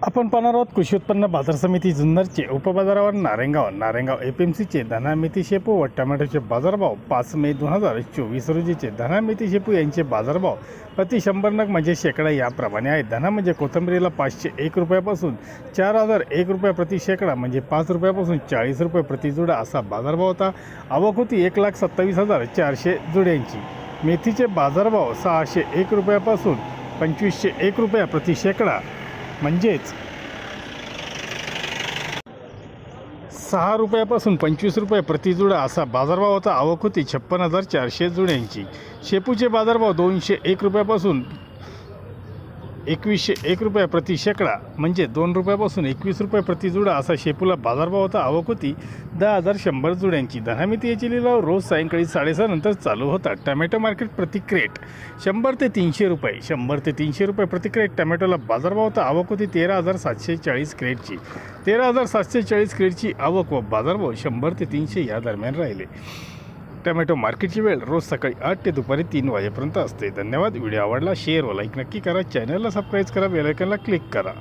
आपण पाहणार आहोत कृषी उत्पन्न बाजार समिती जुन्नरचे उपबाजारावर नारायणगाव एपीएमसीचे धना मेथी शेपू व टोमॅटोचे बाजारभाव 5 मे 2024 रोजीचे धना मेथी शेपू यांचे बाजारभाव प्रति 100 नग म्हणजे शेकडा याप्रमाणे आहेत। धना म्हणजे कोथिंबीरीला 501 रुपयापासून 4001 रुपये प्रति शेकडा म्हणजे 5 रुपयापासून 40 रुपये प्रति जुडा असा बाजारभाव होता। आवक होती 1,27,400 जुड्यांची। मेथीचे बाजारभाव 601 रुपयापासून 2501 रुपये प्रति शेकडा म्हणजेच 6 रुपयापासूसून 25 रुपये प्रति जुडा असा बाजारभाव होता। आवक होती 56,400 जुड्यांची। शेपूचे बाजारभाव 201 रुपयापासून 2101 रुपये प्रति शेकडा म्हणजे 2 रुपयापासून 21 रुपये प्रति जुडा असा शेपूला बाजारभाव होता। आवक होती 10,100 जुड्यांची। धना मेथी याची लिलाव रोज सायंकाळी 6:30 नंतर चालू होता। टोमॅटो मार्केट प्रति क्रेट 100 ते 300 रुपये 100 ते 300 रुपये प्रति क्रेट टोमॅटोला बाजारभाव होता। आवक होती 13,740 क्रेटची। 13,740 क्रेटची आवक व बाजारभाव 100 ते 300 या दरम्यान राहिले। टोमॅटो मार्केटची वेळ रोज सकाळी 8 ते दुपारी 3 वाजेपर्यंत असते। धन्यवाद। व्हिडिओ आवडला शेअर व लाईक नक्की करा। चॅनलला सबस्क्राईब करा, बेल आयकॉनला क्लिक करा।